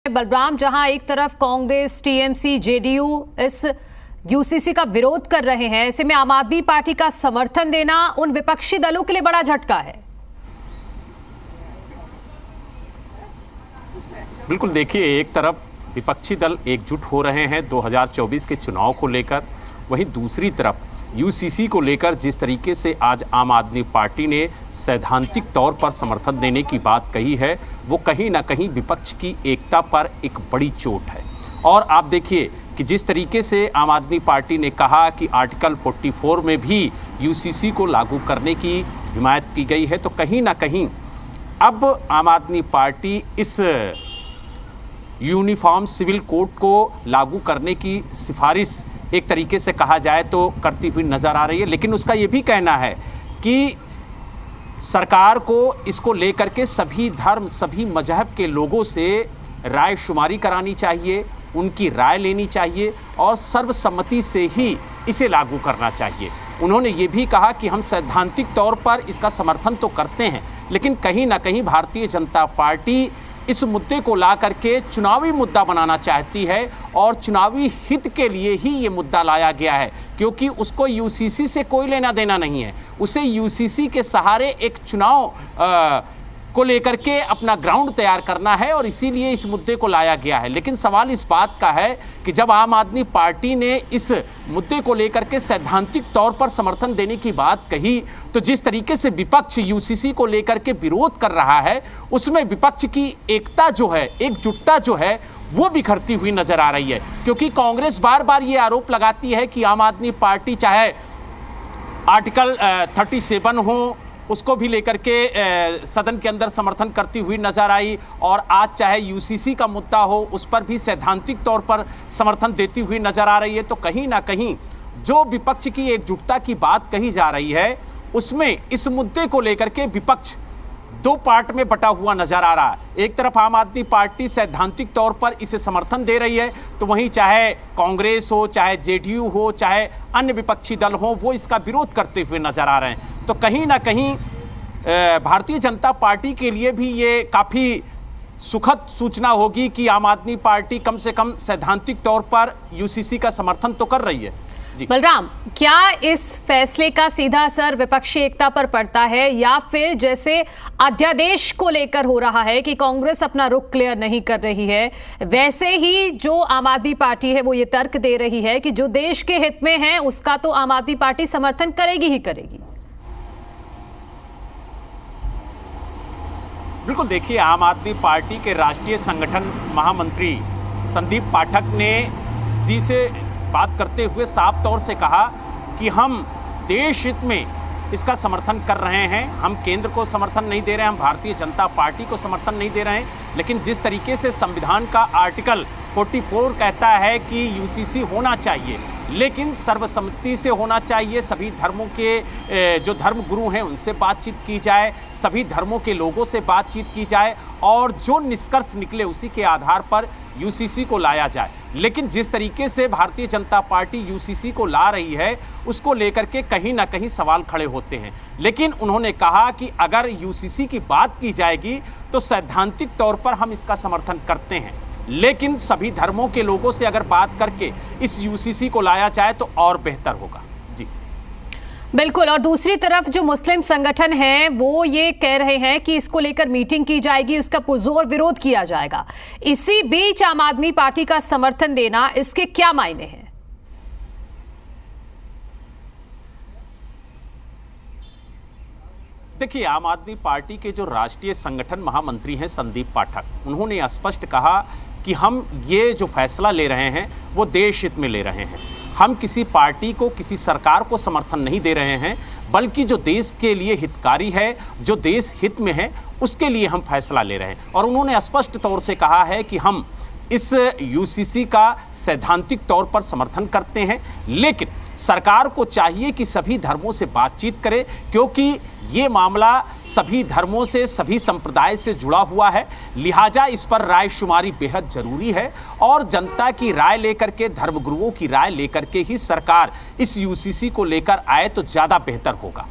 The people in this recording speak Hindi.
बलराम, जहां एक तरफ कांग्रेस, टीएमसी, जेडीयू इस यूसीसी का विरोध कर रहे हैं, ऐसे में आम आदमी पार्टी का समर्थन देना उन विपक्षी दलों के लिए बड़ा झटका है। बिल्कुल, देखिए, एक तरफ विपक्षी दल एकजुट हो रहे हैं 2024 के चुनाव को लेकर, वहीं दूसरी तरफ यूसीसी को लेकर जिस तरीके से आज आम आदमी पार्टी ने सैद्धांतिक तौर पर समर्थन देने की बात कही है, वो कहीं ना कहीं विपक्ष की एकता पर एक बड़ी चोट है। और आप देखिए कि जिस तरीके से आम आदमी पार्टी ने कहा कि आर्टिकल 44 में भी यूसीसी को लागू करने की हिमायत की गई है, तो कहीं ना कहीं अब आम आदमी पार्टी इस यूनिफॉर्म सिविल कोड को लागू करने की सिफारिश एक तरीके से कहा जाए तो करती हुई नज़र आ रही है। लेकिन उसका ये भी कहना है कि सरकार को इसको लेकर के सभी धर्म, सभी मजहब के लोगों से राय शुमारी करानी चाहिए, उनकी राय लेनी चाहिए और सर्वसम्मति से ही इसे लागू करना चाहिए। उन्होंने ये भी कहा कि हम सैद्धांतिक तौर पर इसका समर्थन तो करते हैं, लेकिन कहीं ना कहीं भारतीय जनता पार्टी इस मुद्दे को ला करके चुनावी मुद्दा बनाना चाहती है और चुनावी हित के लिए ही ये मुद्दा लाया गया है, क्योंकि उसको यूसीसी से कोई लेना देना नहीं है। उसे यूसीसी के सहारे एक चुनाव को लेकर के अपना ग्राउंड तैयार करना है और इसीलिए इस मुद्दे को लाया गया है। लेकिन सवाल इस बात का है कि जब आम आदमी पार्टी ने इस मुद्दे को लेकर के सैद्धांतिक तौर पर समर्थन देने की बात कही, तो जिस तरीके से विपक्ष यूसीसी को लेकर के विरोध कर रहा है, उसमें विपक्ष की एकता जो है, एकजुटता जो है, वो बिखरती हुई नजर आ रही है। क्योंकि कांग्रेस बार बार ये आरोप लगाती है कि आम आदमी पार्टी चाहे आर्टिकल 37 हो, उसको भी लेकर के सदन के अंदर समर्थन करती हुई नजर आई, और आज चाहे यूसीसी का मुद्दा हो, उस पर भी सैद्धांतिक तौर पर समर्थन देती हुई नजर आ रही है। तो कहीं ना कहीं जो विपक्ष की एकजुटता की बात कही जा रही है, उसमें इस मुद्दे को लेकर के विपक्ष दो पार्ट में बटा हुआ नजर आ रहा है। एक तरफ आम आदमी पार्टी सैद्धांतिक तौर पर इसे समर्थन दे रही है, तो वहीं चाहे कांग्रेस हो, चाहे जेडीयू हो, चाहे अन्य विपक्षी दल हो, वो इसका विरोध करते हुए नजर आ रहे हैं। तो कहीं ना कहीं भारतीय जनता पार्टी के लिए भी ये काफ़ी सुखद सूचना होगी कि आम आदमी पार्टी कम से कम सैद्धांतिक तौर पर यूसीसी का समर्थन तो कर रही है। बलराम, क्या इस फैसले का सीधा असर विपक्षी एकता पर पड़ता है, या फिर जैसे अध्यादेश को लेकर हो रहा है कि कांग्रेस अपना रुख क्लियर नहीं कर रही है, वैसे ही जो आम आदमी पार्टी है वो ये तर्क दे रही है कि जो देश के हित में है उसका तो आम आदमी पार्टी समर्थन करेगी ही करेगी? बिल्कुल, देखिए, आम आदमी पार्टी के राष्ट्रीय संगठन महामंत्री संदीप पाठक ने जी से बात करते हुए साफ तौर से कहा कि हम देश हित में इसका समर्थन कर रहे हैं, हम केंद्र को समर्थन नहीं दे रहे हैं, हम भारतीय जनता पार्टी को समर्थन नहीं दे रहे हैं। लेकिन जिस तरीके से संविधान का आर्टिकल 44 कहता है कि यूसीसी होना चाहिए, लेकिन सर्वसम्मति से होना चाहिए, सभी धर्मों के जो धर्म गुरु हैं उनसे बातचीत की जाए, सभी धर्मों के लोगों से बातचीत की जाए और जो निष्कर्ष निकले उसी के आधार पर यूसीसी को लाया जाए। लेकिन जिस तरीके से भारतीय जनता पार्टी यूसीसी को ला रही है, उसको लेकर के कहीं ना कहीं सवाल खड़े होते हैं। लेकिन उन्होंने कहा कि अगर यूसीसी की बात की जाएगी तो सैद्धांतिक तौर पर हम इसका समर्थन करते हैं, लेकिन सभी धर्मों के लोगों से अगर बात करके इस यूसीसी को लाया जाए तो और बेहतर होगा। जी बिल्कुल। और दूसरी तरफ जो मुस्लिम संगठन हैं वो ये कह रहे हैं कि इसको लेकर मीटिंग की जाएगी, उसका पुरजोर विरोध किया जाएगा। इसी बीच आम आदमी पार्टी का समर्थन देना, इसके क्या मायने हैं? देखिए, आम आदमी पार्टी के जो राष्ट्रीय संगठन महामंत्री हैं संदीप पाठक, उन्होंने स्पष्ट कहा कि हम ये जो फैसला ले रहे हैं वो देश हित में ले रहे हैं। हम किसी पार्टी को, किसी सरकार को समर्थन नहीं दे रहे हैं, बल्कि जो देश के लिए हितकारी है, जो देश हित में है, उसके लिए हम फैसला ले रहे हैं। और उन्होंने स्पष्ट तौर से कहा है कि हम इस यूसीसी का सैद्धांतिक तौर पर समर्थन करते हैं, लेकिन सरकार को चाहिए कि सभी धर्मों से बातचीत करे, क्योंकि ये मामला सभी धर्मों से, सभी संप्रदाय से जुड़ा हुआ है। लिहाजा इस पर राय शुमारी बेहद जरूरी है और जनता की राय लेकर के, धर्मगुरुओं की राय लेकर के ही सरकार इस यूसीसी को लेकर आए तो ज़्यादा बेहतर होगा।